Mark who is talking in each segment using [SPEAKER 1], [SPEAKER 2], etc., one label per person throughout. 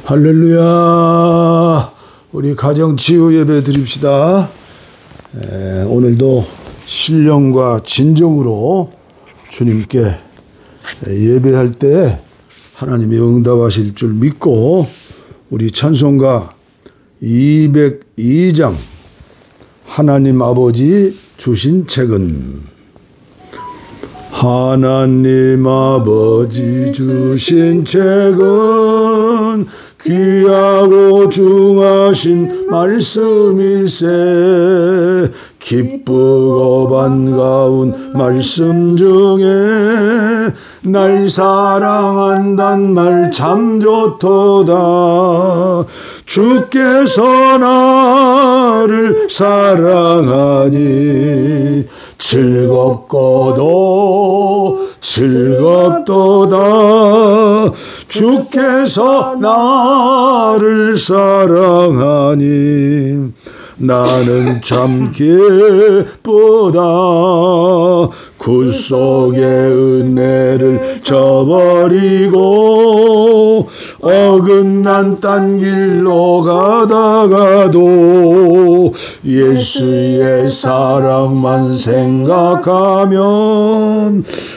[SPEAKER 1] 할렐루야. 우리 가정치유 예배 드립시다. 오늘도 신령과 진정으로 주님께 예배할 때 하나님이 응답하실 줄 믿고 우리 찬송가 202장 하나님 아버지 주신 책은 하나님 아버지 주신 책은 귀하고 중하신 말씀일세 기쁘고 반가운 말씀 중에 날 사랑한단 말 참 좋도다 주께서 나를 사랑하니 즐겁도다 주께서 나를 사랑하니 나는 참 기쁘다 그 속에 은혜를 저버리고 어긋난 딴 길로 가다가도 예수의 사랑만 생각하면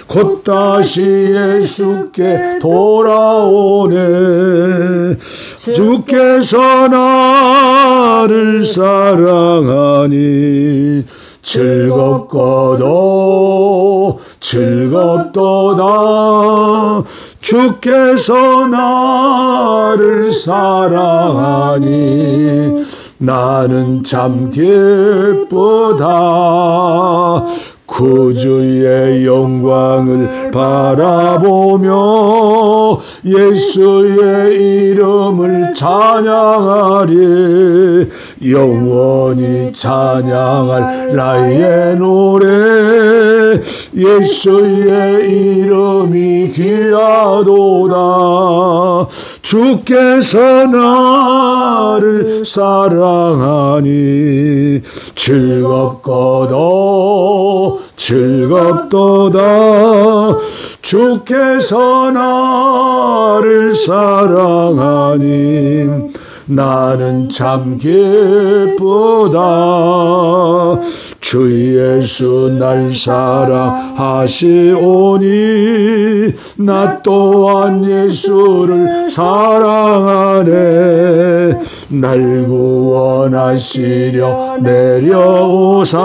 [SPEAKER 1] 곧 다시 예수께 돌아오네 주께서 나를 사랑하니 즐겁도다 주께서 나를 사랑하니 나는 참 기쁘다 구주의 영광을 바라보며 예수의 이름을 찬양하리 영원히 찬양할 나의 노래 예수의 이름이 귀하도다 주께서 나를 사랑하니 즐겁도다 주께서 나를 사랑하니 나는 참 기쁘다 주 예수 날 사랑하시오니 나 또한 예수를 사랑하네 날 구원하시려 내려오사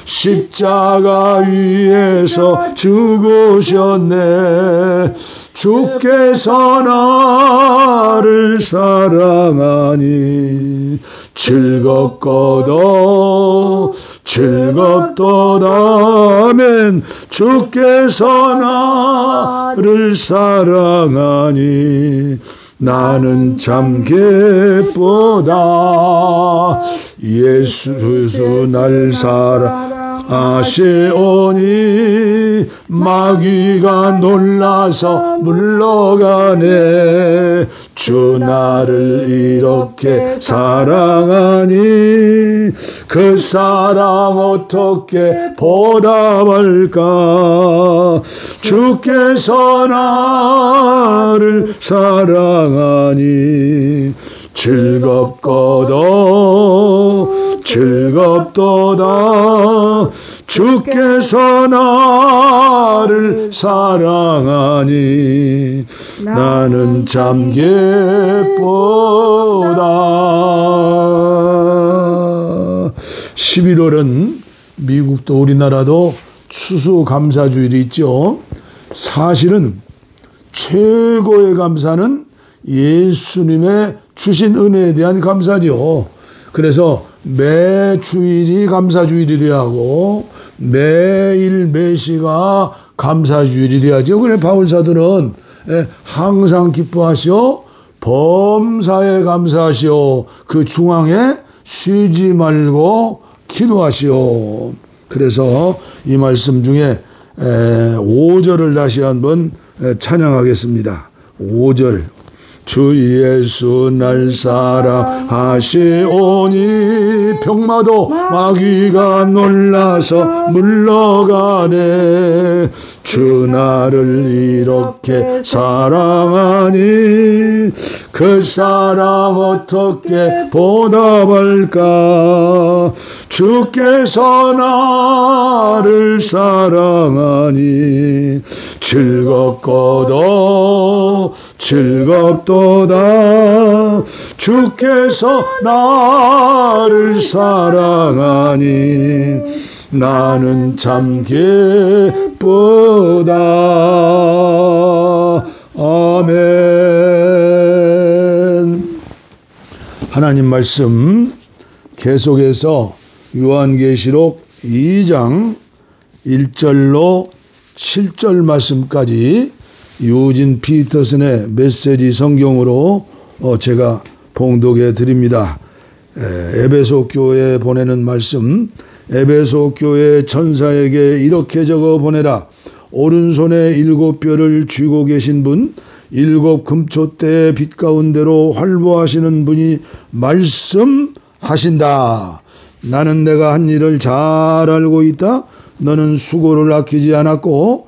[SPEAKER 1] 십자가 위에서 죽으셨네 주께서 나를 사랑하니 즐겁도다 아멘 주께서 나를 사랑하니 나는 참 기쁘다 예수 날 사랑하시오니 마귀가 놀라서 물러가네 주 나를 이렇게 사랑하니 그 사랑 어떻게 보답할까 주께서 나를 사랑하니 즐겁도다 주께서 나를 사랑하니 나는 참 기쁘다 11월은 미국도 우리나라도 추수감사주일이 있죠. 사실은 최고의 감사는 예수님의 주신 은혜에 대한 감사죠. 그래서 매 주일이 감사주일이 되어야 하고 매일 매시가 감사주일이 되어야죠. 그래 바울사도는 항상 기뻐하시오 범사에 감사하시오 그 중앙에 쉬지 말고 기도하시오. 그래서 이 말씀 중에 5절을 다시 한번 찬양하겠습니다. 5절 주 예수 날 사랑하시오니 병마도 마귀가 놀라서 물러가네. 주 나를 이렇게 사랑하니 그 사랑 어떻게 보답할까. 주께서 나를 사랑하니 즐겁도다. 주께서 나를 사랑하니 나는 참 기쁘다. 아멘. 하나님 말씀 계속해서 요한계시록 2장 1절로 7절 말씀까지 유진 피터슨의 메시지 성경으로 제가 봉독해 드립니다. 에베소 교회에 보내는 말씀. 에베소 교회 천사에게 이렇게 적어 보내라. 오른손에 7뼈를 쥐고 계신 분, 7 금초대의 빛 가운데로 활보하시는 분이 말씀하신다. 나는 내가 한 일을 잘 알고 있다. 너는 수고를 아끼지 않았고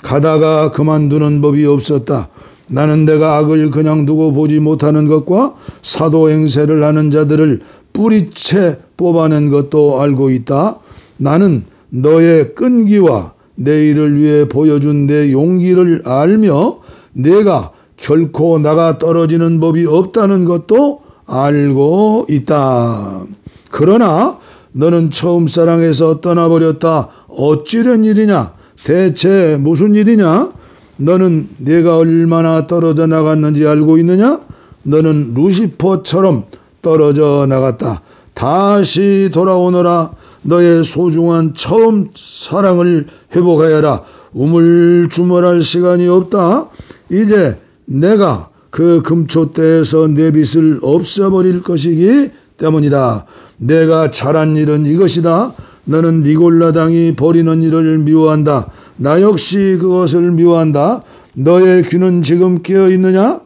[SPEAKER 1] 가다가 그만두는 법이 없었다. 나는 내가 악을 그냥 두고 보지 못하는 것과 사도 행세를 하는 자들을 뿌리채 뽑아낸 것도 알고 있다. 나는 너의 끈기와 내 일을 위해 보여준 내 용기를 알며 내가 결코 나가 떨어지는 법이 없다는 것도 알고 있다. 그러나 너는 처음 사랑에서 떠나버렸다. 어찌된 일이냐? 대체 무슨 일이냐? 너는 네가 얼마나 떨어져 나갔는지 알고 있느냐? 너는 루시퍼처럼 떨어져 나갔다. 다시 돌아오너라. 너의 소중한 처음 사랑을 회복하여라. 우물쭈물할 시간이 없다. 이제 내가 그 금초대에서 내 빛을 없애버릴 것이기 때문이다. 내가 잘한 일은 이것이다. 너는 니골라당이 벌이는 일을 미워한다. 나 역시 그것을 미워한다. 너의 귀는 지금 깨어있느냐?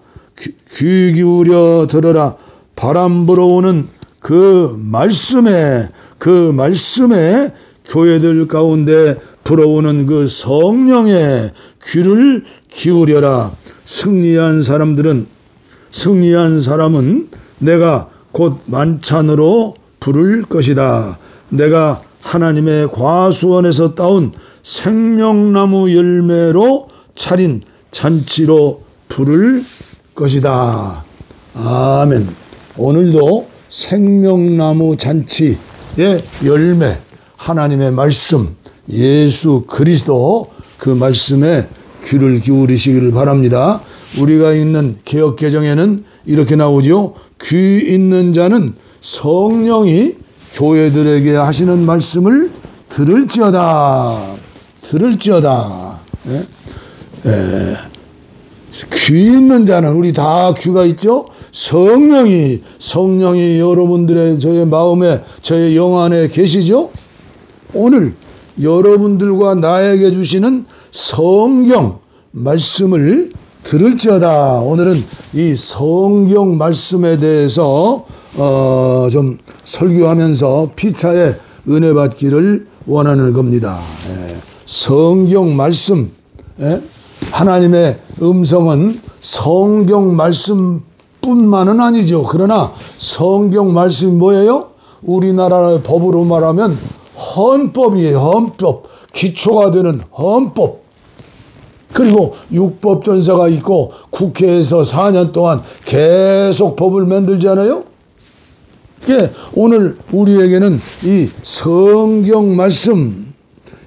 [SPEAKER 1] 귀 기울여 들어라. 바람 불어오는 그 말씀에 교회들 가운데 불어오는 그 성령의 귀를 기울여라. 승리한 사람은 내가 곧 만찬으로 부를 것이다. 내가 하나님의 과수원에서 따온 생명나무 열매로 차린 잔치로 부를 것이다. 아멘. 오늘도 생명나무 잔치의 열매, 하나님의 말씀, 예수 그리스도 그 말씀에 귀를 기울이시기를 바랍니다. 우리가 읽는 개역개정에는 이렇게 나오죠. 귀 있는 자는 성령이 교회들에게 하시는 말씀을 들을지어다. 귀 있는 자는, 우리 다 귀가 있죠? 성령이 여러분들의 저의 마음에, 저의 영 안에 계시죠? 오늘 여러분들과 나에게 주시는 성경 말씀을 들을지어다. 오늘은 이 성경 말씀에 대해서 좀 설교하면서 피차에 은혜 받기를 원하는 겁니다. 성경 말씀, 하나님의 음성은 성경 말씀뿐만은 아니죠. 그러나 성경 말씀이 뭐예요? 우리나라의 법으로 말하면 헌법이에요. 헌법. 기초가 되는 헌법. 그리고 육법전사가 있고 국회에서 4년 동안 계속 법을 만들잖아요. 오늘 우리에게는 이 성경 말씀,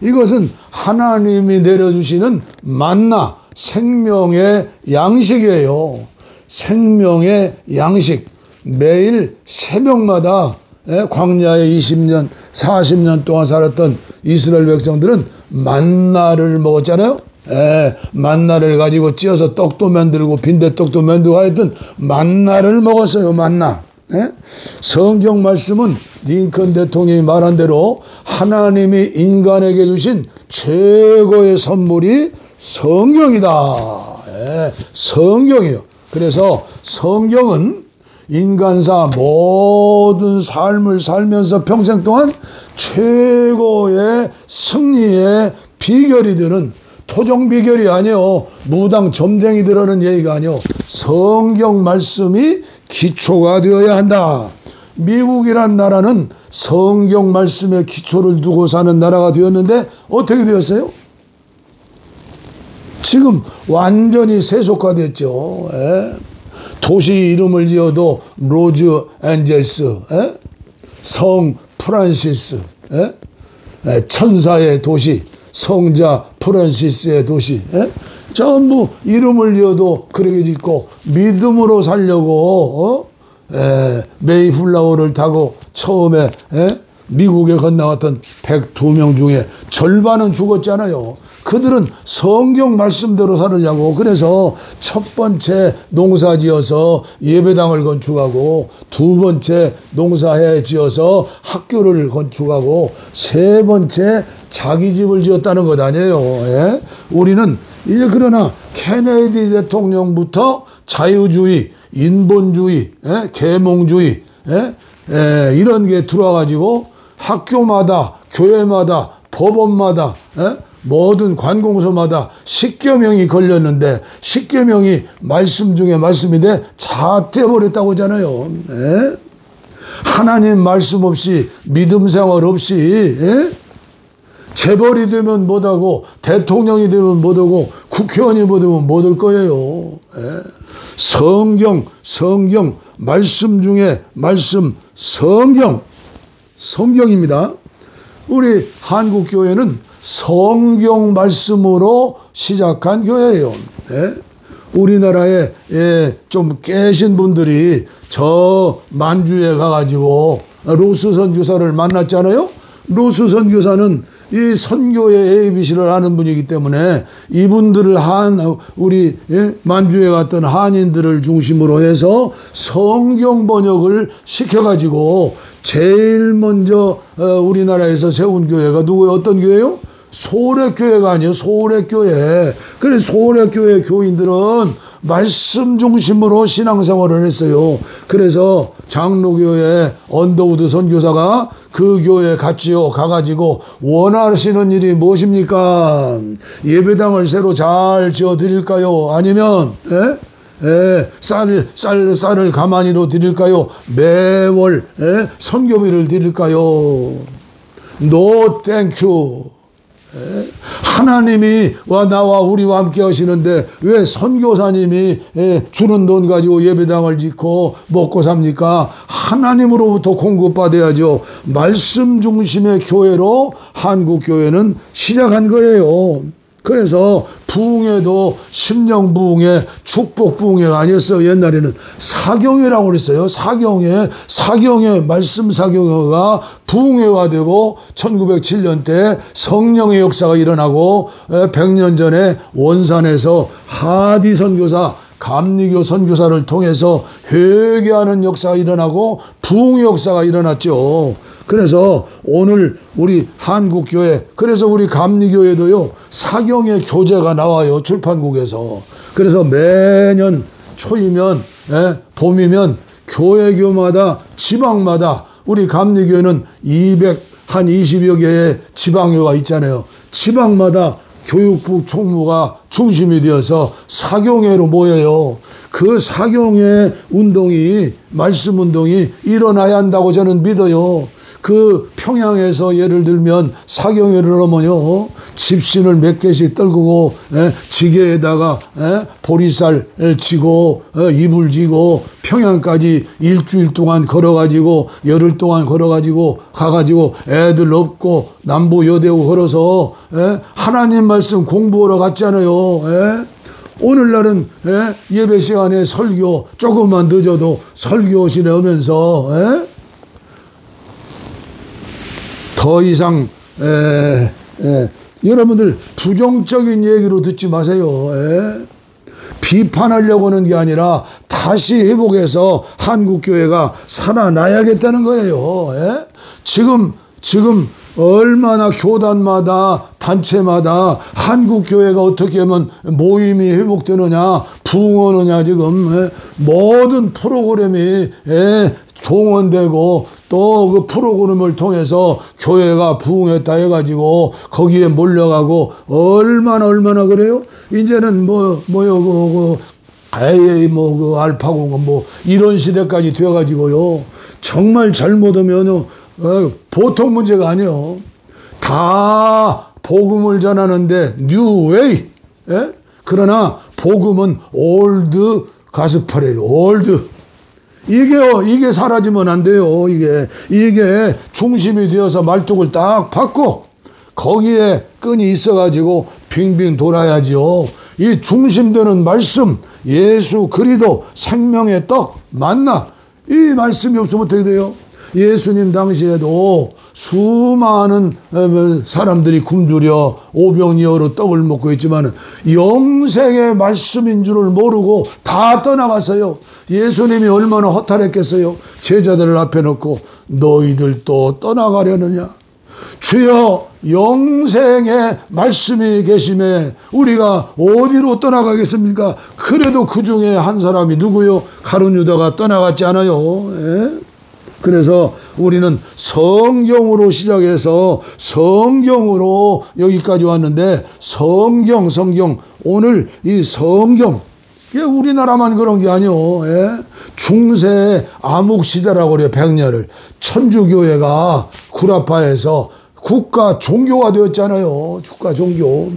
[SPEAKER 1] 이것은 하나님이 내려주시는 만나, 생명의 양식이에요. 생명의 양식. 매일 새벽마다 광야에 20년, 40년 동안 살았던 이스라엘 백성들은 만나를 먹었잖아요. 만나를 가지고 찧어서 떡도 만들고 빈대떡도 만들고 하여튼 만나를 먹었어요. 만나. 성경 말씀은 링컨 대통령이 말한 대로 하나님이 인간에게 주신 최고의 선물이 성경이다. 성경이에요. 그래서 성경은 인간사 모든 삶을 살면서 평생 동안 최고의 승리의 비결이 되는 토종 비결이 아니요, 무당 점쟁이들하는 얘기가 아니요, 성경 말씀이 기초가 되어야 한다. 미국이란 나라는 성경 말씀에 기초를 두고 사는 나라가 되었는데 어떻게 되었어요? 지금 완전히 세속화됐죠. 도시 이름을 지어도 로즈 앤젤스, 성 프란시스, 천사의 도시, 성자 프란시스의 도시, 전부 이름을 지어도 그렇게 짓고 믿음으로 살려고 메이플라워를 타고 처음에 미국에 건너갔던 102명 중에 절반은 죽었잖아요. 그들은 성경 말씀대로 살으려고. 그래서 첫 번째 농사 지어서 예배당을 건축하고, 두 번째 농사해 지어서 학교를 건축하고, 세 번째 자기 집을 지었다는 것 아니에요. 우리는 이제 그러나 케네디 대통령부터 자유주의, 인본주의, 계몽주의, 이런 게 들어와가지고 학교마다, 교회마다, 법원마다, 모든 관공서마다 십계명이 걸렸는데, 십계명이 말씀 중에 말씀인데 자퇴해버렸다고 하잖아요. 하나님 말씀 없이, 믿음 생활 없이, 재벌이 되면 못하고, 대통령이 되면 못하고, 국회의원이 되면 못할 거예요. 성경, 말씀 중에 말씀, 성경입니다. 우리 한국교회는 성경 말씀으로 시작한 교회예요. 우리나라에 좀 깨신 분들이 저 만주에 가가지고 로스 선교사를 만났잖아요. 로스 선교사는 이 선교의 ABC를 아는 분이기 때문에 이분들을 우리 만주에 갔던 한인들을 중심으로 해서 성경 번역을 시켜가지고 제일 먼저 우리나라에서 세운 교회가 누구예요? 어떤 교회요? 소래교회가 아니에요. 소래교회. 그래서 소래교회 교인들은 말씀 중심으로 신앙생활을 했어요. 그래서 장로교회 언더우드 선교사가 그 교회에 같이요 가가지고 원하시는 일이 무엇입니까? 예배당을 새로 잘 지어 드릴까요? 아니면 쌀을 가만히로 드릴까요? 매월 선교비를 드릴까요? No, thank you. 하나님이 나와 우리와 함께 하시는데 왜 선교사님이 주는 돈 가지고 예배당을 짓고 먹고 삽니까? 하나님으로부터 공급받아야죠. 말씀 중심의 교회로 한국교회는 시작한 거예요. 그래서 부흥회도 심령부흥회, 축복부흥회가 아니었어요. 옛날에는 사경회라고 그랬어요. 사경회, 말씀 사경회가 부흥회가 되고 1907년 때 성령의 역사가 일어나고 100년 전에 원산에서 하디 선교사, 감리교 선교사를 통해서 회개하는 역사가 일어나고 부흥의 역사가 일어났죠. 그래서 오늘 우리 한국교회, 그래서 우리 감리교회도요 사경의 교재가 나와요. 출판국에서. 그래서 매년 초이면 봄이면 교회교마다 지방마다 우리 감리교회는 220여 개의 지방교가 있잖아요. 지방마다 교육부 총무가 중심이 되어서 사경회로 모여요. 그 사경회 운동이, 말씀 운동이 일어나야 한다고 저는 믿어요. 그 평양에서 예를 들면 사경회를 하면요 집신을 몇 개씩 떨구고 지게에다가 보리쌀 지고 이불 지고 평양까지 일주일 동안 걸어가지고 열흘 동안 걸어가지고 가가지고 애들 업고 남부 여대고 걸어서 하나님 말씀 공부하러 갔잖아요. 오늘날은 예배 시간에 설교 조금만 늦어도 설교실에 오면서 더 이상 여러분들 부정적인 얘기로 듣지 마세요. 비판하려고 하는 게 아니라 다시 회복해서 한국교회가 살아나야겠다는 거예요. 지금 얼마나 교단마다 단체마다 한국교회가 어떻게 하면 모임이 회복되느냐, 부흥하느냐, 지금 모든 프로그램이 동원되고 또 그 프로그램을 통해서 교회가 부흥했다 해가지고 거기에 몰려가고 얼마나 그래요? 이제는 AA 그 알파고가 이런 시대까지 되어가지고요. 정말 잘못하면 보통 문제가 아니에요. 다 복음을 전하는데 뉴웨이. 그러나 복음은 올드 가스펠이에요. 올드. 이게 사라지면 안 돼요. 이게 중심이 되어서 말뚝을 딱 받고 거기에 끈이 있어가지고 빙빙 돌아야지요. 이 중심되는 말씀, 예수 그리스도 생명의 떡 만나, 이 말씀이 없으면 어떻게 돼요? 예수님 당시에도 수많은 사람들이 굶주려 오병이어로 떡을 먹고 있지만 영생의 말씀인 줄을 모르고 다 떠나갔어요. 예수님이 얼마나 허탈했겠어요. 제자들을 앞에 놓고 너희들도 떠나가려느냐. 주여, 영생의 말씀이 계심에 우리가 어디로 떠나가겠습니까? 그래도 그 중에 한 사람이 누구요? 가룟 유다가 떠나갔지 않아요. 그래서 우리는 성경으로 시작해서 성경으로 여기까지 왔는데, 성경 오늘 이 성경, 이게 우리나라만 그런 게 아니요. 중세 암흑시대라고 그래요. 백년을 천주교회가 구라파에서 국가 종교가 되었잖아요. 국가 종교.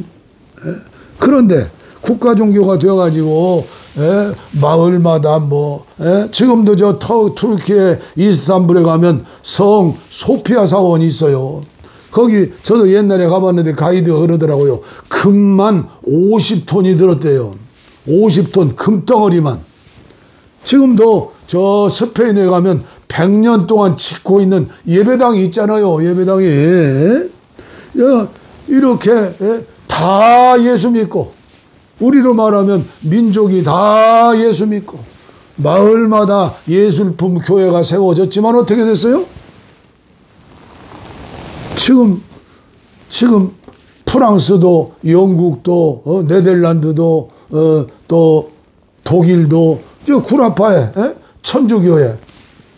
[SPEAKER 1] 그런데 국가 종교가 되어가지고 마을마다 지금도 저 투르키의 이스탄불에 가면 성 소피아 사원이 있어요. 거기 저도 옛날에 가봤는데 가이드가 그러더라고요. 금만 50톤이 들었대요. 50톤 금덩어리만. 지금도 저 스페인에 가면 100년 동안 짓고 있는 예배당이 있잖아요. 예배당이. 이렇게 다 예수 믿고, 우리로 말하면 민족이 다 예수 믿고 마을마다 예술품 교회가 세워졌지만 어떻게 됐어요? 지금 프랑스도 영국도 네덜란드도 또 독일도 저 구라파에 천주교회.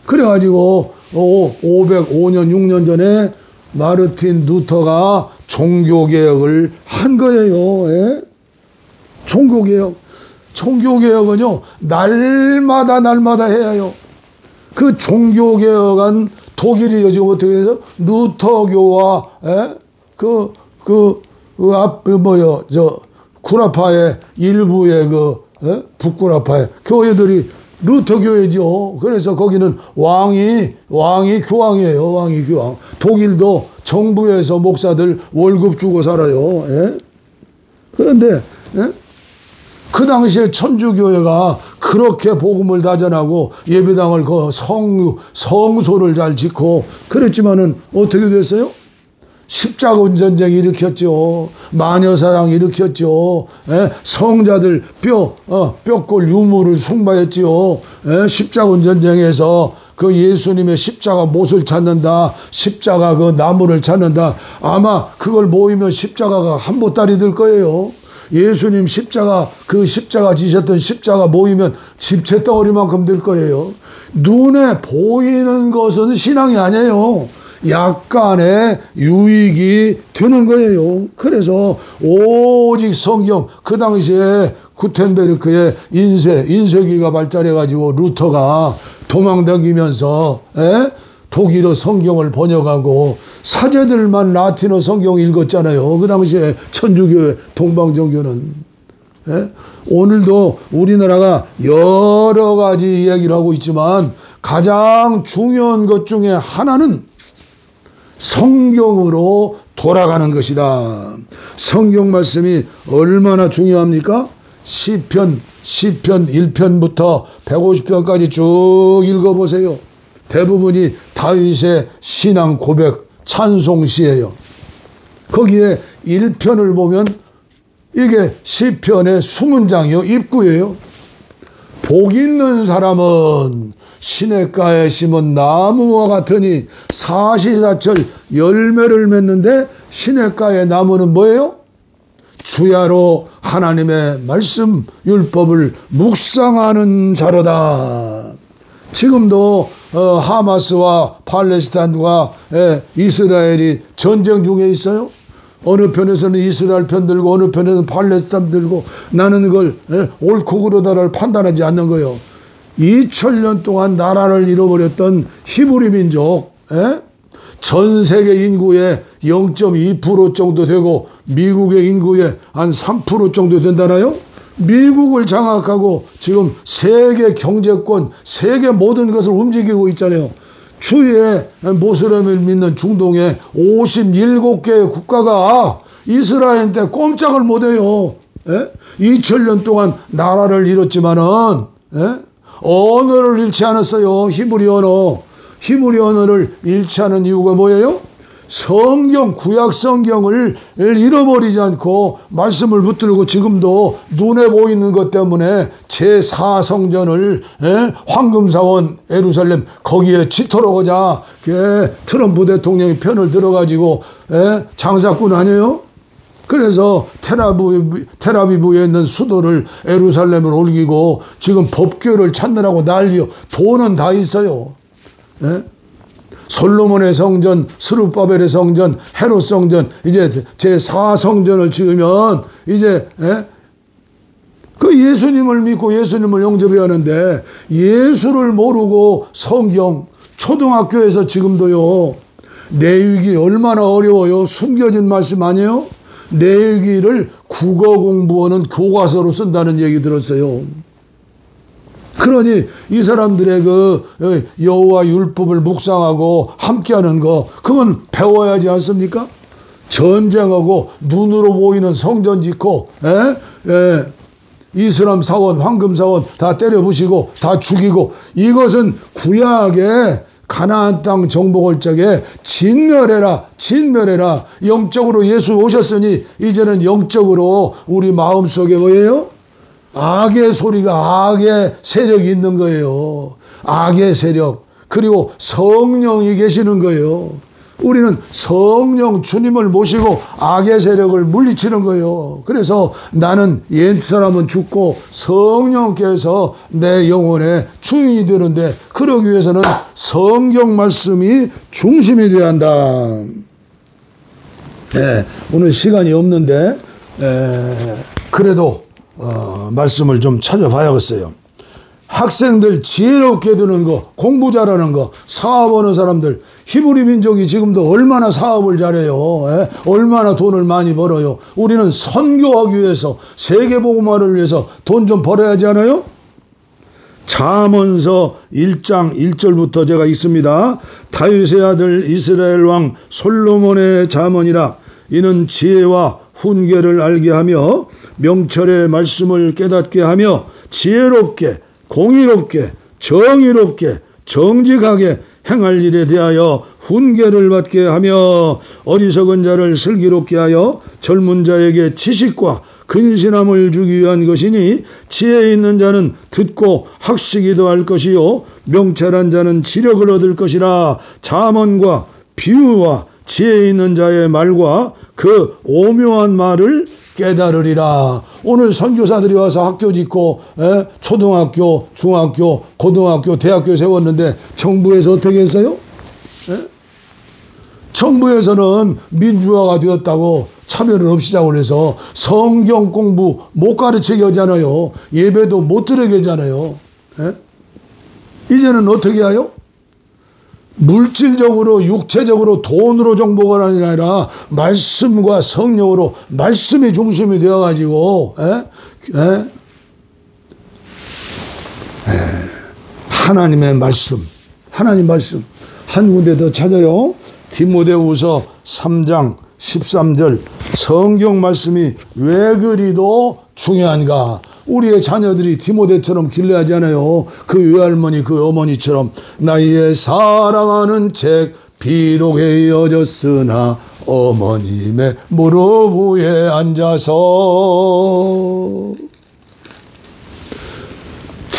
[SPEAKER 1] 그래가지고 505년 6년 전에 마르틴 루터가 종교개혁을 한 거예요. 종교개혁은요, 날마다 해야 해요. 그 종교개혁한 독일이 지금 어떻게 돼서 루터교와 구라파의 일부의 북구라파의 교회들이 루터교회죠. 그래서 거기는 왕이 교황이에요. 왕이 교황. 독일도 정부에서 목사들 월급 주고 살아요. 그런데 그 당시에 천주교회가 그렇게 복음을 다전하고 예배당을 성소를 잘 짓고 그랬지만은 어떻게 됐어요? 십자군 전쟁 일으켰죠. 마녀사랑 일으켰죠. 성자들 뼈골 유물을 숭배했지요. 십자군 전쟁에서 그 예수님의 십자가 못을 찾는다. 십자가 그 나무를 찾는다. 아마 그걸 모이면 십자가가 한 보따리 될 거예요. 예수님 십자가, 그 십자가 지셨던 십자가 모이면 집채덩어리만큼 될 거예요. 눈에 보이는 것은 신앙이 아니에요. 약간의 유익이 되는 거예요. 그래서 오직 성경, 그 당시에 구텐베르크의 인쇄기가 발달해가지고 루터가 도망다니면서 독일어 성경을 번역하고 사제들만 라틴어 성경 읽었잖아요. 그 당시에 천주교회 동방정교는. 오늘도 우리나라가 여러 가지 이야기를 하고 있지만 가장 중요한 것 중에 하나는 성경으로 돌아가는 것이다. 성경 말씀이 얼마나 중요합니까? 시편 1편부터 150편까지 쭉 읽어보세요. 대부분이 다윗의 신앙 고백 찬송시예요. 거기에 1편을 보면 이게 시편의 수문장이요. 입구예요. 복 있는 사람은 시냇가에 심은 나무와 같으니 사시사철 열매를 맺는데 시냇가의 나무는 뭐예요? 주야로 하나님의 말씀 율법을 묵상하는 자로다. 지금도 하마스와 팔레스타인과 이스라엘이 전쟁 중에 있어요. 어느 편에서는 이스라엘 편 들고 어느 편에서는 팔레스타인 들고 나는 그걸 옳고 그르다를 판단하지 않는 거예요. 2000년 동안 나라를 잃어버렸던 히브리 민족, 전 세계 인구의 0.2% 정도 되고 미국의 인구의 한 3% 정도 된다나요? 미국을 장악하고 지금 세계 경제권, 세계 모든 것을 움직이고 있잖아요. 추위에 모슬렘을 믿는 중동의 57개의 국가가 이스라엘한테 꼼짝을 못해요. 2000년 동안 나라를 잃었지만은 언어를 잃지 않았어요. 히브리 언어. 히브리 언어를 잃지 않은 이유가 뭐예요? 성경, 구약 성경을 잃어버리지 않고 말씀을 붙들고 지금도 눈에 보이는 것 때문에 제4성전을 황금사원 예루살렘 거기에 짓도록 트럼프 대통령이 편을 들어가지고 장사꾼 아니에요? 그래서 텔아비브에 있는 수도를 예루살렘을 옮기고 지금 법궤를 찾느라고 난리요. 돈은 다 있어요. 솔로몬의 성전, 스룹바벨의 성전, 헤롯 성전, 이제 제4성전을 지으면 이제 그 예수님을 믿고 예수님을 영접해야 하는데 예수를 모르고 성경 초등학교에서 지금도요. 내위기 얼마나 어려워요. 숨겨진 말씀 아니에요? 내위기를 국어 공부하는 교과서로 쓴다는 얘기 들었어요. 그러니 이 사람들의 그 여호와 율법을 묵상하고 함께하는 거 그건 배워야 하지 않습니까? 전쟁하고 눈으로 보이는 성전 짓고 이슬람 사원, 황금 사원 다 때려 부시고 다 죽이고 이것은 구약의 가나안 땅 정복할 적에 진멸해라 영적으로 예수 오셨으니 이제는 영적으로 우리 마음속에 뭐예요? 악의 소리가 악의 세력이 있는 거예요. 악의 세력 그리고 성령이 계시는 거예요. 우리는 성령 주님을 모시고 악의 세력을 물리치는 거예요. 그래서 나는 옛사람은 죽고 성령께서 내 영혼의 주인이 되는데 그러기 위해서는 성경 말씀이 중심이 되어야 한다. 오늘 시간이 없는데 그래도 말씀을 좀 찾아봐야겠어요. 학생들 지혜롭게 드는 거, 공부 잘하는 거, 사업하는 사람들, 히브리 민족이 지금도 얼마나 사업을 잘해요. 얼마나 돈을 많이 벌어요. 우리는 선교하기 위해서, 세계복음화를 위해서 돈 좀 벌어야 하지 않아요? 잠언서 1장 1절부터 제가 있습니다. 다윗의 아들 이스라엘 왕 솔로몬의 잠언이라. 이는 지혜와 훈계를 알게 하며 명철의 말씀을 깨닫게 하며 지혜롭게 공의롭게 정의롭게 정직하게 행할 일에 대하여 훈계를 받게 하며 어리석은 자를 슬기롭게 하여 젊은 자에게 지식과 근신함을 주기 위한 것이니 지혜 있는 자는 듣고 학식이 더할 것이요 명철한 자는 지력을 얻을 것이라. 잠언과 비유와 지혜 있는 자의 말과 그 오묘한 말을 깨달으리라. 오늘 선교사들이 와서 학교 짓고 초등학교, 중학교, 고등학교, 대학교 세웠는데 정부에서 어떻게 했어요? 정부에서는 민주화가 되었다고 차별을 없애자고 해서 성경 공부 못 가르치게 하잖아요. 예배도 못 드리게 하잖아요. 이제는 어떻게 해요? 물질적으로 육체적으로 돈으로 정복을 하는 게 아니라 말씀과 성령으로 말씀이 중심이 되어가지고 하나님의 말씀 하나님 말씀 한 군데 더 찾아요. 디모데후서 3장 13절 성경 말씀이 왜 그리도 중요한가. 우리의 자녀들이 디모데처럼 길러야지 않아요. 그 외할머니 그 어머니처럼 나의 사랑하는 책 비록 헤어졌으나 어머님의 무릎 위에 앉아서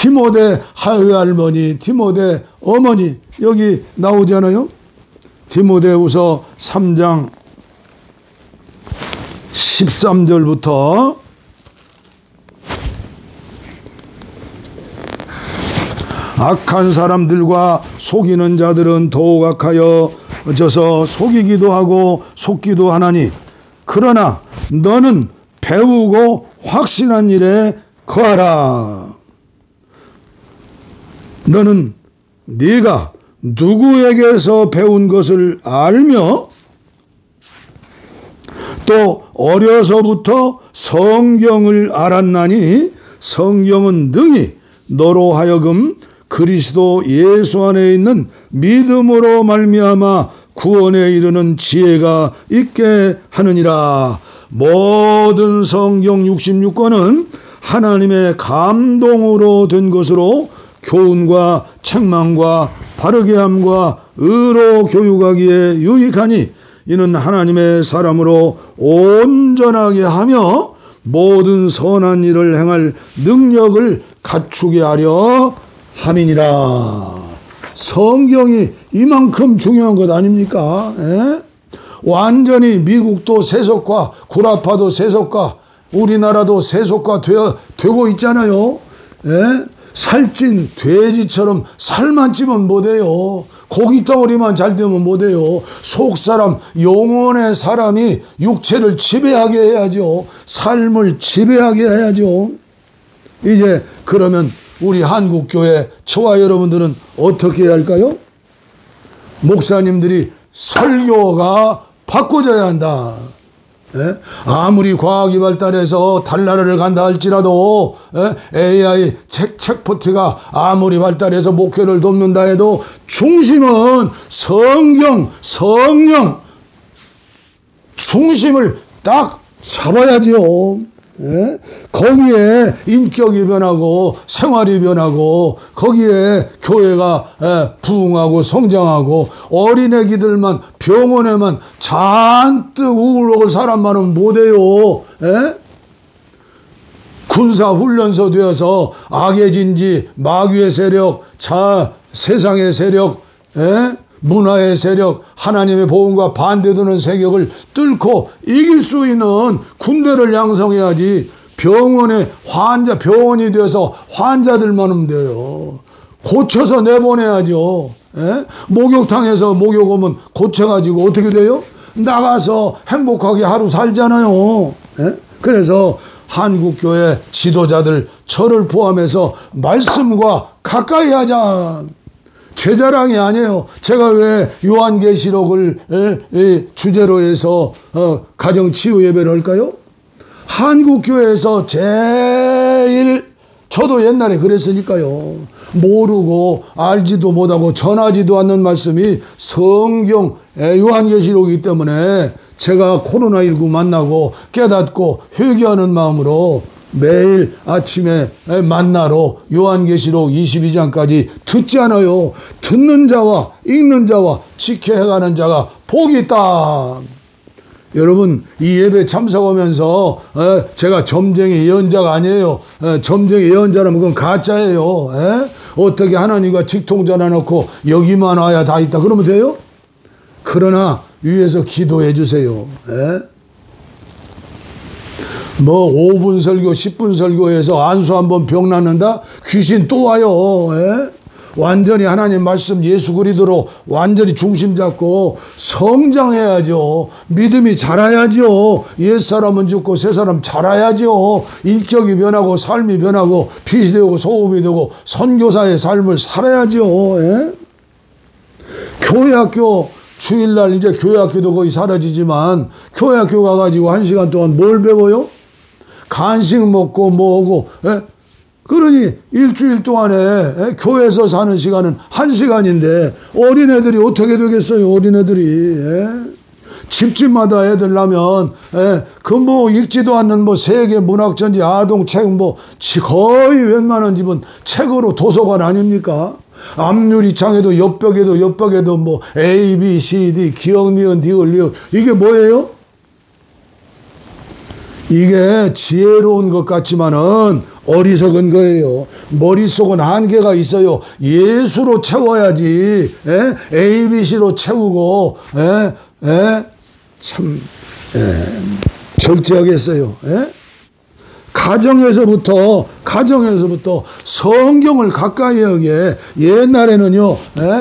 [SPEAKER 1] 디모데 외할머니, 디모데 어머니 여기 나오잖아요. 디모데후서 3장 13절부터 악한 사람들과 속이는 자들은 더욱 악하여져서 속이기도 하고 속기도 하나니 그러나 너는 배우고 확신한 일에 거하라. 너는 네가 누구에게서 배운 것을 알며 또 어려서부터 성경을 알았나니 성경은 능히 너로 하여금 그리스도 예수 안에 있는 믿음으로 말미암아 구원에 이르는 지혜가 있게 하느니라. 모든 성경 66권은 하나님의 감동으로 된 것으로 교훈과 책망과 바르게 함과 의로 교육하기에 유익하니 이는 하나님의 사람으로 온전하게 하며 모든 선한 일을 행할 능력을 갖추게 하려 함이니라. 성경이 이만큼 중요한 것 아닙니까? 에? 완전히 미국도 세속화, 구라파도 세속화, 우리나라도 세속화 되고 있잖아요. 에? 살찐 돼지처럼 살만 찌면 못해요. 고기 덩어리만 잘 되면 못해요. 속사람, 영혼의 사람이 육체를 지배하게 해야죠. 삶을 지배하게 해야죠. 이제 그러면 우리 한국교회 저와 여러분들은 어떻게 해야 할까요? 목사님들이 설교가 바꿔져야 한다. 예? 아무리 과학이 발달해서 달나라를 간다 할지라도 AI 챗포트가 아무리 발달해서 목회를 돕는다 해도 중심은 성경, 성령 중심을 딱 잡아야지요. 예? 거기에 인격이 변하고 생활이 변하고 거기에 교회가 부흥하고 성장하고 어린애기들만 병원에만 잔뜩 우울하고 사람 많으면 못해요. 예? 군사훈련소 되어서 악의 진지, 마귀의 세력, 세상의 세력, 문화의 세력, 하나님의 복음과 반대되는 세력을 뚫고 이길 수 있는 군대를 양성해야지. 병원에 병원이 되어서 환자들만 하면 돼요. 고쳐서 내보내야죠. 목욕탕에서 목욕 오면 고쳐가지고 어떻게 돼요? 나가서 행복하게 하루 살잖아요. 그래서 한국교회 지도자들 저를 포함해서 말씀과 가까이 하자. 제 자랑이 아니에요. 제가 왜 요한계시록을 주제로 해서 가정치유 예배를 할까요? 한국교회에서 제일 저도 옛날에 그랬으니까요. 모르고 알지도 못하고 전하지도 않는 말씀이 성경 요한계시록이기 때문에 제가 코로나19 만나고 깨닫고 회개하는 마음으로 매일 아침에 만나러 요한계시록 22장까지 듣지 않아요. 듣는 자와 읽는 자와 지켜해가는 자가 복이 있다. 여러분 이 예배 참석하면서 제가 점쟁이 예언자가 아니에요. 점쟁이 예언자라면 그건 가짜예요. 어떻게 하나님과 직통전화 놓고 여기만 와야 다 있다 그러면 돼요? 그러나 위에서 기도해 주세요. 뭐 5분 설교 10분 설교해서 안수 한번 병 낫는다? 귀신 또 와요. 완전히 하나님 말씀 예수 그리스도로 완전히 중심 잡고 성장해야죠. 믿음이 자라야죠. 옛사람은 죽고 새사람 자라야죠. 인격이 변하고 삶이 변하고 빛이 되고 소금이 되고 선교사의 삶을 살아야죠. 교회학교 주일날 이제 교회학교도 거의 사라지지만 교회학교 가가지고 1시간 동안 뭘 배워요? 간식 먹고 뭐하고 그러니 일주일 동안에 교회에서 사는 시간은 1시간인데 어린애들이 어떻게 되겠어요? 어린애들이 집집마다 애들 나면 그 뭐 읽지도 않는 뭐 세계 문학전지 아동책 뭐 거의 웬만한 집은 책으로 도서관 아닙니까? 앞유리창에도 옆벽에도 뭐 A, B, C, D 기억, 니은, 디귿, 리을 이게 뭐예요? 이게 지혜로운 것 같지만은 어리석은 거예요. 머릿속은 한계가 있어요. 예수로 채워야지. ABC로 채우고 참 절제하겠어요. 가정에서부터 성경을 가까이 하게. 옛날에는요,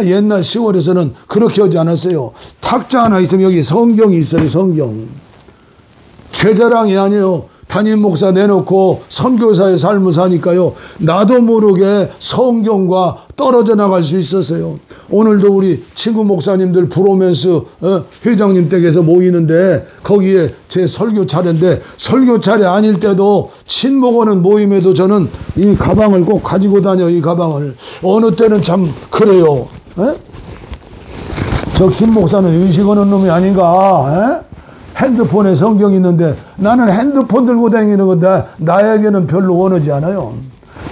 [SPEAKER 1] 옛날 시골에서는 그렇게 하지 않았어요. 탁자 하나 있으면 여기 성경이 있어요. 성경. 제 자랑이 아니에요. 담임 목사 내놓고 선교사의 삶을 사니까요, 나도 모르게 성경과 떨어져 나갈 수 있었어요. 오늘도 우리 친구 목사님들 브로맨스 회장님 댁에서 모이는데 거기에 제 설교 차례인데, 설교 차례 아닐 때도 친목 오는 모임에도 저는 이 가방을 꼭 가지고 다녀. 이 가방을. 어느 때는 참 그래요. 저 김 목사는 의식 하는 놈이 아닌가. 핸드폰에 성경이 있는데 나는 핸드폰 들고 다니는 건데 나에게는 별로 원하지 않아요.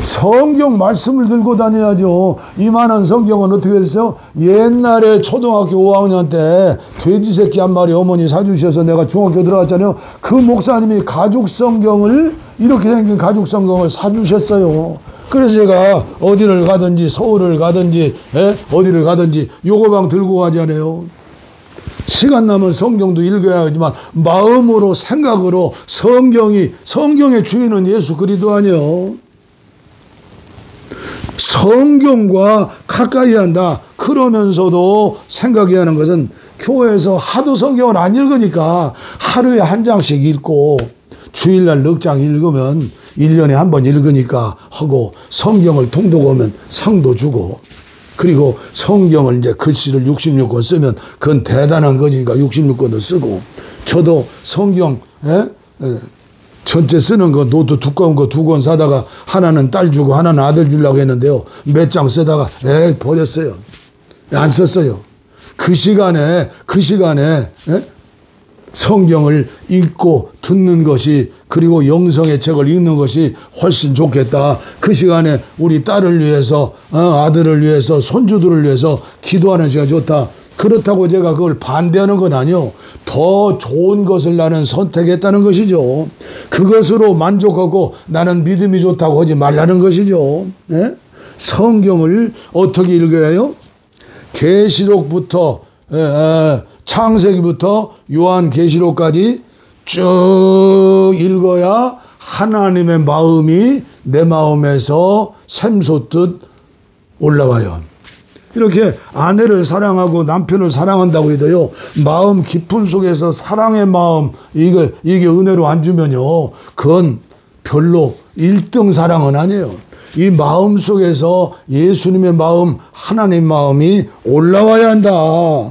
[SPEAKER 1] 성경 말씀을 들고 다녀야죠. 이만한 성경은 어떻게 됐어요? 옛날에 초등학교 5학년 때 돼지 새끼 한 마리 어머니 사주셔서 내가 중학교 들어갔잖아요. 그 목사님이 가죽 성경을, 이렇게 생긴 가죽 성경을 사주셨어요. 그래서 제가 어디를 가든지 서울을 가든지 어디를 가든지 요거방 들고 가잖아요. 시간 나면 성경도 읽어야 하지만 마음으로, 생각으로 성경의 주인은 예수 그리스도 아니에요. 성경과 가까이 한다. 그러면서도 생각해야 하는 것은 교회에서 하도 성경을 안 읽으니까 하루에 한 장씩 읽고 주일날 넉 장 읽으면 1년에 한 번 읽으니까 하고, 성경을 통독하면 상도 주고, 그리고 성경을 이제 글씨를 66권 쓰면 그건 대단한 거니까 66권을 쓰고, 저도 성경 전체 쓰는 거 노트 두꺼운 거 2권 사다가 하나는 딸 주고 하나는 아들 주려고 했는데요, 몇 장 쓰다가 버렸어요. 안 썼어요. 그 시간에 성경을 읽고 듣는 것이, 그리고 영성의 책을 읽는 것이 훨씬 좋겠다. 그 시간에 우리 딸을 위해서, 아들을 위해서, 손주들을 위해서 기도하는 시간이 좋다. 그렇다고 제가 그걸 반대하는 건 아니요. 더 좋은 것을 나는 선택했다는 것이죠. 그것으로 만족하고 나는 믿음이 좋다고 하지 말라는 것이죠. 성경을 어떻게 읽어야 해요? 계시록부터 창세기부터 요한계시록까지 쭉 읽어야 하나님의 마음이 내 마음에서 샘솟듯 올라와요. 이렇게 아내를 사랑하고 남편을 사랑한다고 해도요, 마음 깊은 속에서 사랑의 마음, 이게 은혜로 안 주면요, 그건 별로 1등 사랑은 아니에요. 이 마음 속에서 예수님의 마음, 하나님의 마음이 올라와야 한다.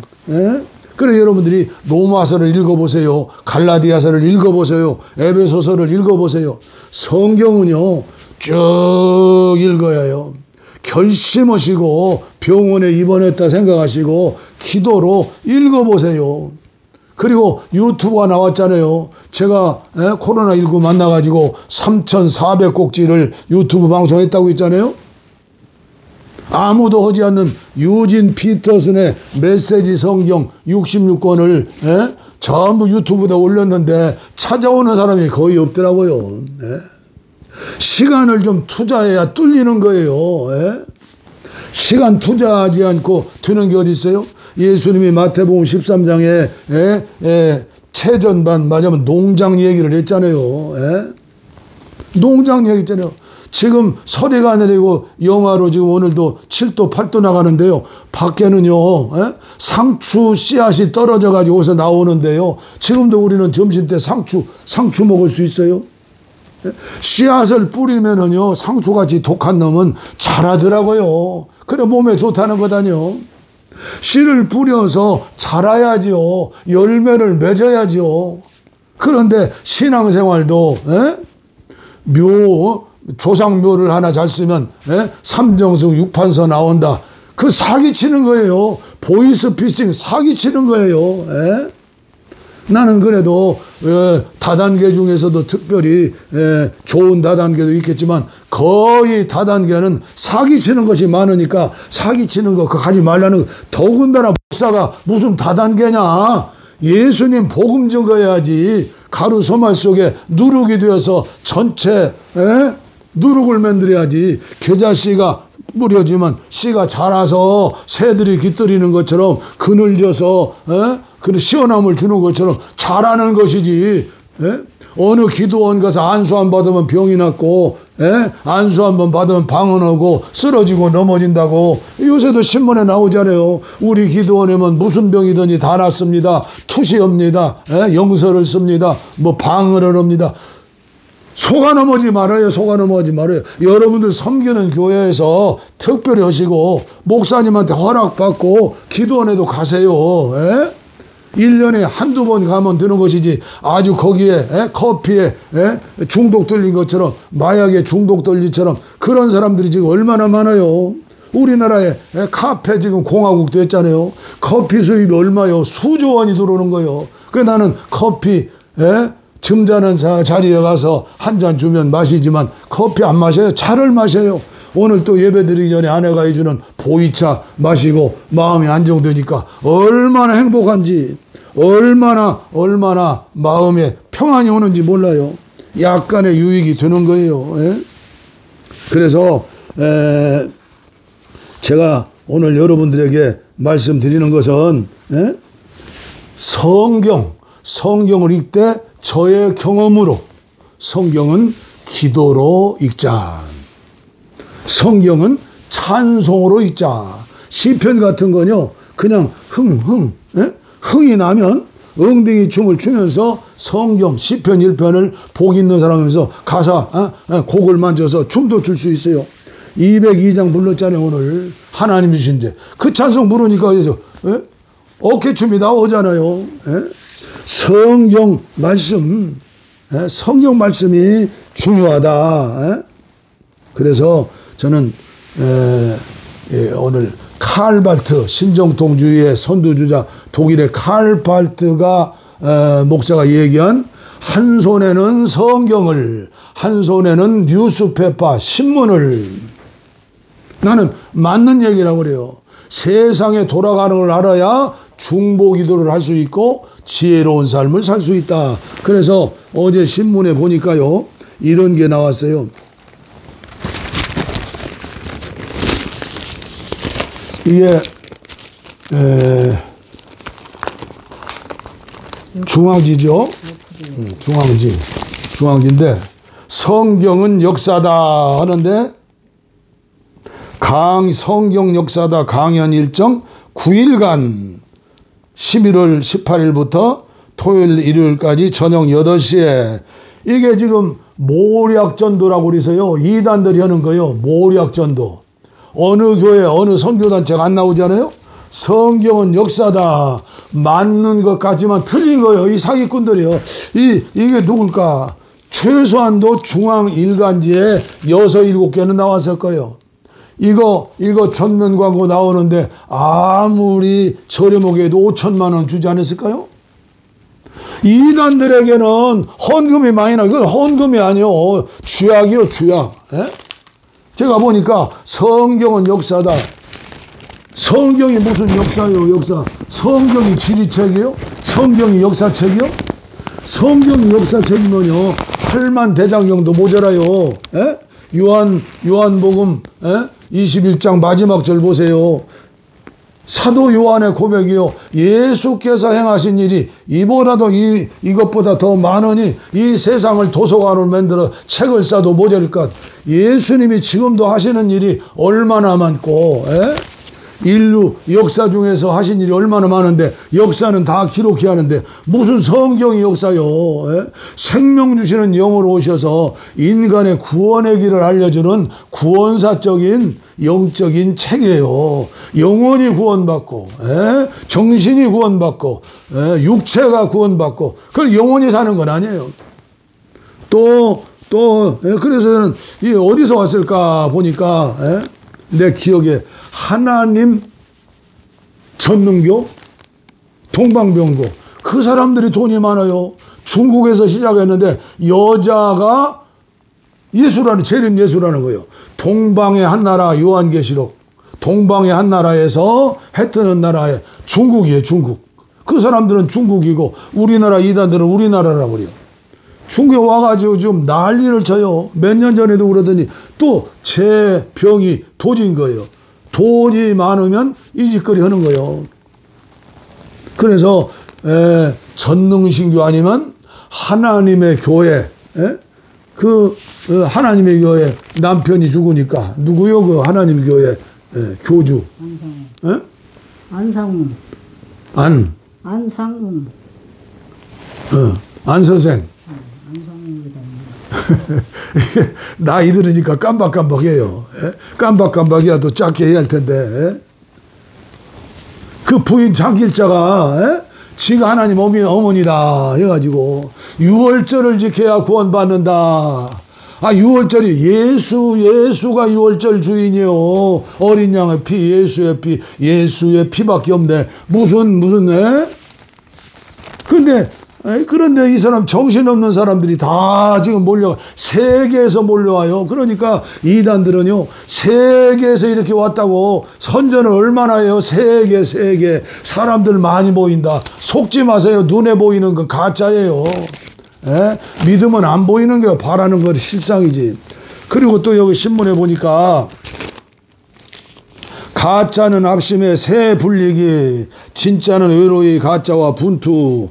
[SPEAKER 1] 그래서 여러분들이 로마서를 읽어보세요. 갈라디아서를 읽어보세요. 에베소서를 읽어보세요. 성경은요, 쭉 읽어야 해요. 결심하시고 병원에 입원했다 생각하시고 기도로 읽어보세요. 그리고 유튜브가 나왔잖아요. 제가 코로나19 만나가지고 3,400곡지를 유튜브 방송했다고 했잖아요. 아무도 하지 않는 유진 피터슨의 메시지 성경 66권을 전부 유튜브에 올렸는데 찾아오는 사람이 거의 없더라고요. 시간을 좀 투자해야 뚫리는 거예요. 시간 투자하지 않고 되는 게 어디 있어요? 예수님이 마태복음 13장에 최전반 맞으면 농장 얘기를 했잖아요. 농장 얘기 했잖아요. 지금 서리가 내리고 영하로 지금 오늘도 7도 8도 나가는데요, 밖에는요 상추 씨앗이 떨어져 가지고 어디서 나오는데요, 지금도 우리는 점심때 상추 먹을 수 있어요? 씨앗을 뿌리면은요 상추같이 독한 놈은 자라더라고요. 그래 몸에 좋다는 거다니요. 씨를 뿌려서 자라야지요. 열매를 맺어야지요. 그런데 신앙생활도 조상묘를 하나 잘 쓰면 삼정승 6판서 나온다. 그 사기치는 거예요. 보이스피싱 사기치는 거예요. 나는 그래도 다단계 중에서도 특별히 좋은 다단계도 있겠지만 거의 다단계는 사기치는 것이 많으니까 사기치는 거 그거 하지 말라는 거. 더군다나 목사가 무슨 다단계냐. 예수님 복음 적어야지. 가루 소말 속에 누룩이 되어서 전체 누룩을 만들어야지. 겨자씨가 뿌려지면 씨가 자라서 새들이 깃들이는 것처럼 그늘져서 그 시원함을 주는 것처럼 자라는 것이지. 어느 기도원 가서 안수 안 받으면 병이 났고 안수 한 번 받으면 방언하고 쓰러지고 넘어진다고 요새도 신문에 나오잖아요. 우리 기도원에만 무슨 병이든지 다 낫습니다. 투시합니다. 영서를 씁니다. 뭐 방언을 합니다. 속아 넘어지 말아요. 속아 넘어지 말아요. 여러분들 섬기는 교회에서 특별히 하시고 목사님한테 허락받고 기도원에도 가세요. 1년에 한두 번 가면 되는 것이지 아주 거기에 커피에 중독 들린 것처럼 마약에 중독 들린처럼 그런 사람들이 지금 얼마나 많아요. 우리나라에 카페 지금 공화국 됐잖아요. 커피 수입이 얼마요? 수조 원이 들어오는 거예요. 그래서 나는 커피 점잖은 자리에 가서 한 잔 주면 마시지만 커피 안 마셔요. 차를 마셔요. 오늘 또 예배드리기 전에 아내가 해주는 보이차 마시고 마음이 안정되니까 얼마나 행복한지 얼마나 마음에 평안이 오는지 몰라요. 약간의 유익이 되는 거예요. 그래서 제가 오늘 여러분들에게 말씀드리는 것은 성경을 읽되 저의 경험으로 성경은 기도로 읽자. 성경은 찬송으로 읽자. 시편 같은 건요 그냥 흥이 나면 엉덩이 춤을 추면서 성경 시편 1편을 복 있는 사람이면서 가사 곡을 만져서 춤도 출 수 있어요. 202장 불렀잖아요. 오늘 하나님 주신데 그 찬송 부르니까 어깨춤이 나오잖아요. 성경 말씀이 중요하다. 그래서 저는 오늘 칼발트 신정통주의의 선두주자 독일의 칼발트가 목사가 얘기한 한 손에는 성경을 한 손에는 뉴스페퍼 신문을 나는 맞는 얘기라고 그래요. 세상에 돌아가는 걸 알아야 중보기도를 할 수 있고 지혜로운 삶을 살 수 있다. 그래서 어제 신문에 보니까요 이런 게 나왔어요. 이게 중앙지죠. 중앙지인데 성경은 역사다 하는데 성경 역사다 강연 일정 9일간 11월 18일부터 토요일 일요일까지 저녁 8시에 이게 지금 모략전도라고 그래서요 이단들이 하는 거예요. 모략전도. 어느 교회 어느 선교단체가 안 나오잖아요. 성경은 역사다. 맞는 것 같지만 틀린 거예요. 이 사기꾼들이요. 이게 누굴까? 최소한도 중앙 일간지에 6, 7개는 나왔을 거예요. 이거 전면 광고 나오는데 아무리 저렴하게 해도 5천만 원 주지 않았을까요? 이단들에게는 헌금이 많이 나. 이건 헌금이 아니요. 쥐약이요, 쥐약. 제가 보니까 성경은 역사다. 성경이 무슨 역사요, 역사. 성경이 지리책이요? 성경이 역사책이요? 성경이 역사책이면요 8만 대장경도 모자라요. 요한복음 21장 마지막 절 보세요. 사도 요한의 고백이요. 예수께서 행하신 일이 이보다도 이것보다 더 많으니 이 세상을 도서관으로 만들어 책을 싸도 모자랄 것. 예수님이 지금도 하시는 일이 얼마나 많고 인류 역사 중에서 하신 일이 얼마나 많은데 역사는 다 기록해야 하는데 무슨 성경이 역사요. 생명 주시는 영으로 오셔서 인간의 구원의 길을 알려주는 구원사적인 영적인 책이에요. 영혼이 구원받고 정신이 구원받고 육체가 구원받고 그걸 영혼이 사는 건 아니에요. 또 그래서 저는 이 어디서 왔을까 보니까 내 기억에 하나님 전능교 동방병고 그 사람들이 돈이 많아요. 중국에서 시작했는데 여자가 예수라는 재림 예수라는 거예요. 동방의 한 나라 요한계시록 동방의 한 나라에서 해 뜨는 나라에 중국이에요. 중국. 그 사람들은 중국이고 우리나라 이단들은 우리나라라 그래요. 중국에 와가지고 좀 난리를 쳐요. 몇 년 전에도 그러더니 또 제 병이 도진 거예요. 돈이 많으면 이 짓거리 하는 거예요. 그래서 전능신교 아니면 하나님의 교회, 하나님의 교회 남편이 죽으니까 누구요? 그 하나님 교회 교주
[SPEAKER 2] 안상웅. 안상웅.
[SPEAKER 1] 안 선생.
[SPEAKER 2] 안상웅이다.
[SPEAKER 1] 나이 들으니까 깜박깜박해요. 깜박깜박이야 도 작게 해야 할 텐데. 그 부인 장길자가 지가 하나님 어머니다 해가지고 유월절을 지켜야 구원받는다. 예수가 유월절 주인이요. 어린 양의 피, 예수의 피밖에 없네. 그런데 이 사람 정신없는 사람들이 다 지금 세계에서 몰려와요. 그러니까 이단들은요, 세계에서 이렇게 왔다고 선전을 얼마나 해요? 세계. 사람들 많이 보인다. 속지 마세요. 눈에 보이는 건 가짜예요. 믿으면 안 보이는 게 바라는 건 실상이지. 그리고 또 여기 신문에 보니까 가짜는 합심에 새 불리기, 진짜는 외로이 가짜와 분투,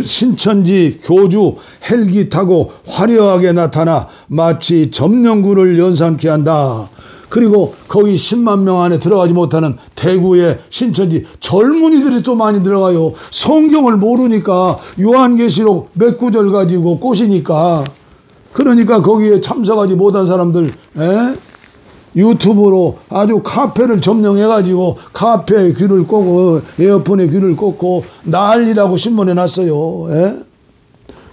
[SPEAKER 1] 신천지 교주 헬기 타고 화려하게 나타나 마치 점령군을 연상케 한다. 그리고 거기 10만 명 안에 들어가지 못하는 대구의 신천지 젊은이들이 또 많이 들어가요. 성경을 모르니까 요한계시록 몇 구절 가지고 꼬시니까. 그러니까 거기에 참석하지 못한 사람들 유튜브로 아주 카페를 점령해가지고 카페에 귀를 꽂고 에어폰에 귀를 꽂고 난리라고 신문에 났어요.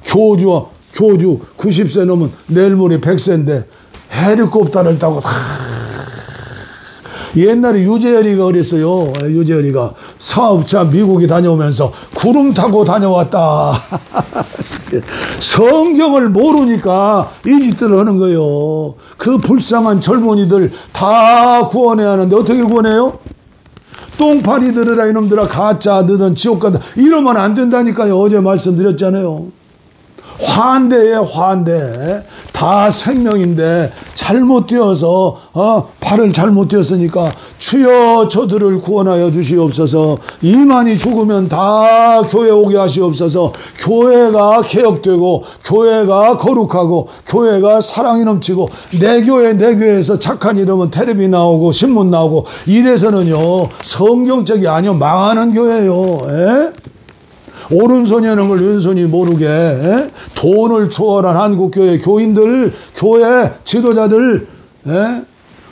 [SPEAKER 1] 교주 90세 넘은 내일 모레 100세인데 헬리콥터를 타고 옛날에 유재열이가 그랬어요. 유재열이가 사업차 미국에 다녀오면서 구름 타고 다녀왔다. 성경을 모르니까 이 짓들을 하는 거예요. 그 불쌍한 젊은이들 다 구원해야 하는데 어떻게 구원해요? 똥파리 들으라 이놈들아, 가짜 너는 지옥 간다 이러면 안 된다니까요. 어제 말씀드렸잖아요. 화한대예요. 화한대. 다 생명인데 잘못되어서 발을 잘못되었으니까 주여 저들을 구원하여 주시옵소서. 이만이 죽으면 다 교회 오게 하시옵소서. 교회가 개혁되고 교회가 거룩하고 교회가 사랑이 넘치고 내 교회에서 착한 이름은 텔레비 나오고 신문 나오고 이래서는요 성경적이 아니요 망하는 교회예요. 오른손이 하는 걸 왼손이 모르게 돈을 초월한 한국교회 교인들, 교회 지도자들,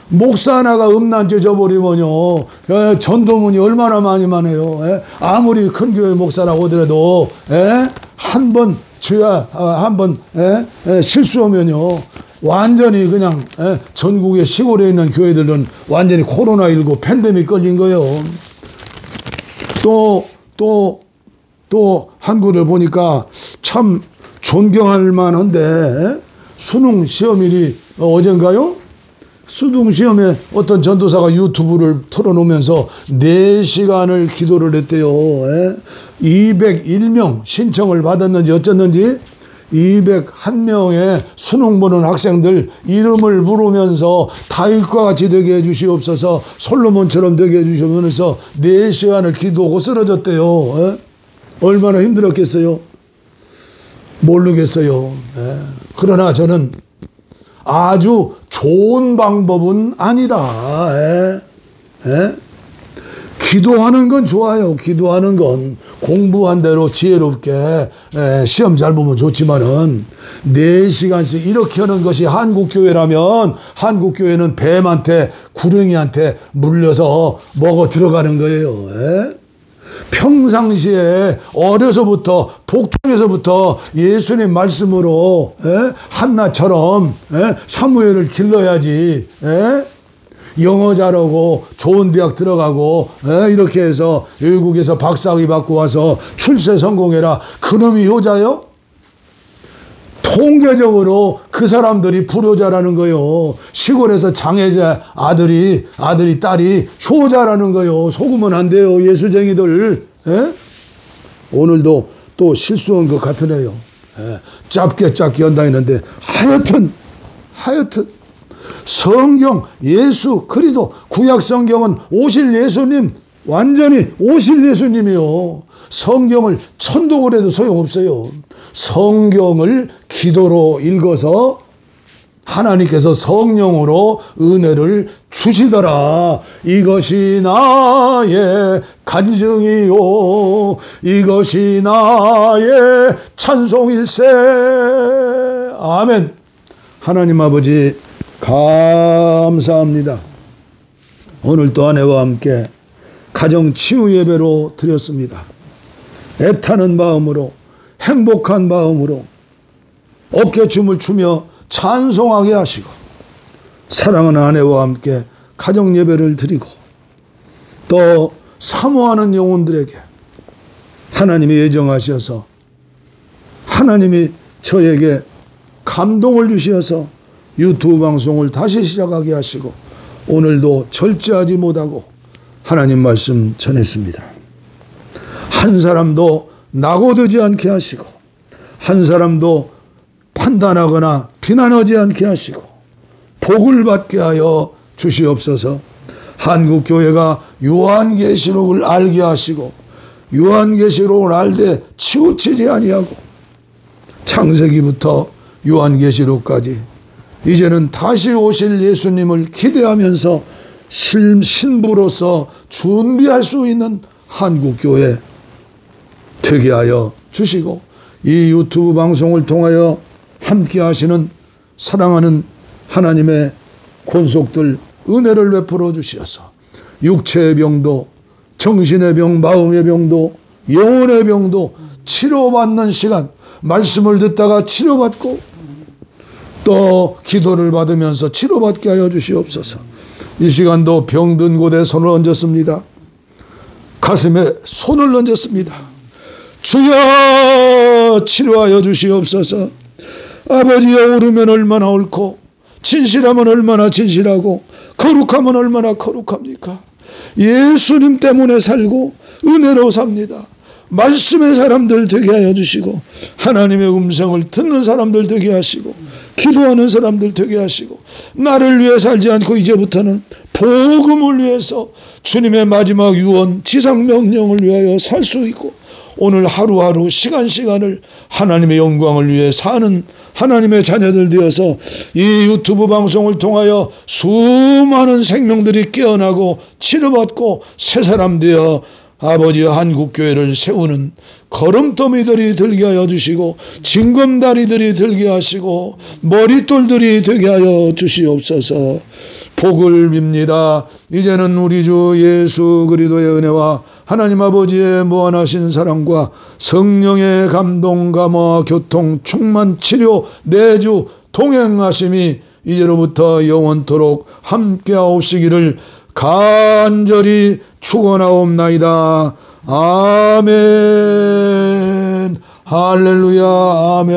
[SPEAKER 1] 목사 하나가 음란죄 져버리면요 전도문이 얼마나 많이만 해요. 아무리 큰 교회 목사라고 하더라도 한번 실수하면요 완전히 그냥 전국의 시골에 있는 교회들은 완전히 코로나19 팬데믹 걸린 거예요. 또 한국을 보니까 참 존경할 만한데 수능 시험일이 어젠가요? 수능 시험에 어떤 전도사가 유튜브를 틀어놓으면서 4시간을 기도를 했대요. 201명 신청을 받았는지 어쩌는지 201명의 수능 보는 학생들 이름을 부르면서 다윗과 같이 되게 해주시옵소서, 솔로몬처럼 되게 해주시면서 4시간을 기도하고 쓰러졌대요. 얼마나 힘들었겠어요? 모르겠어요. 그러나 저는 아주 좋은 방법은 아니다. 기도하는 건 좋아요. 기도하는 건 공부한 대로 지혜롭게 시험 잘 보면 좋지만은 4시간씩 이렇게 하는 것이 한국교회라면 한국교회는 뱀한테 구렁이한테 물려서 먹어 들어가는 거예요. 평상시에 어려서부터 복중에서부터 예수님 말씀으로 한나처럼 사무엘을 길러야지. 영어 잘하고 좋은 대학 들어가고 이렇게 해서 외국에서 박사학위 받고 와서 출세 성공해라. 그놈이 효자요? 통계적으로 그 사람들이 불효자라는 거예요. 시골에서 장애자 딸이 효자라는 거예요. 속으면 안 돼요. 예수쟁이들. 오늘도 또 실수한 것 같으네요. 짧게 한다 했는데 하여튼 성경, 예수 그리스도, 구약 성경은 오실 예수님, 완전히 오실 예수님이요. 성경을 천독을 해도 소용없어요. 성경을 기도로 읽어서 하나님께서 성령으로 은혜를 주시더라. 이것이 나의 간증이요, 이것이 나의 찬송일세. 아멘. 하나님 아버지 감사합니다. 오늘 또 아내와 함께 가정 치유 예배로 드렸습니다. 애타는 마음으로, 행복한 마음으로 어깨춤을 추며 찬송하게 하시고, 사랑하는 아내와 함께 가정 예배를 드리고, 또 사모하는 영혼들에게 하나님이 예정하셔서 하나님이 저에게 감동을 주셔서 유튜브 방송을 다시 시작하게 하시고, 오늘도 절제하지 못하고 하나님 말씀 전했습니다. 한 사람도 낙오되지 않게 하시고, 한 사람도 판단하거나 비난하지 않게 하시고, 복을 받게 하여 주시옵소서. 한국교회가 요한계시록을 알게 하시고, 요한계시록을 알되 치우치지 아니하고, 창세기부터 요한계시록까지 이제는 다시 오실 예수님을 기대하면서 신부로서 준비할 수 있는 한국교회 되게 하여 주시고, 이 유튜브 방송을 통하여 함께 하시는 사랑하는 하나님의 권속들 은혜를 베풀어 주시어서 육체의 병도, 정신의 병, 마음의 병도, 영혼의 병도 치료받는 시간, 말씀을 듣다가 치료받고 또 기도를 받으면서 치료받게 하여 주시옵소서. 이 시간도 병든 곳에 손을 얹었습니다. 가슴에 손을 얹었습니다. 주여 치료하여 주시옵소서. 아버지여, 옳으면 얼마나 옳고 진실하면 얼마나 진실하고 거룩하면 얼마나 거룩합니까? 예수님 때문에 살고 은혜로 삽니다. 말씀의 사람들 되게 하여 주시고, 하나님의 음성을 듣는 사람들 되게 하시고, 기도하는 사람들 되게 하시고, 나를 위해 살지 않고 이제부터는 복음을 위해서 주님의 마지막 유언 지상명령을 위하여 살 수 있고, 오늘 하루하루 시간을 하나님의 영광을 위해 사는 하나님의 자녀들 되어서 이 유튜브 방송을 통하여 수많은 생명들이 깨어나고 치료받고 새 사람 되어 아버지의 한국교회를 세우는 걸음더미들이 들게 하여 주시고, 징검다리들이 들게 하시고, 머릿돌들이 되게 하여 주시옵소서. 복을 빕니다. 이제는 우리 주 예수 그리스도의 은혜와 하나님 아버지의 무한하신 사랑과 성령의 감동, 감화, 교통, 충만, 치료, 내주, 동행하심이 이제로부터 영원토록 함께하옵시기를 간절히 축원하옵나이다. 아멘. 할렐루야. 아멘.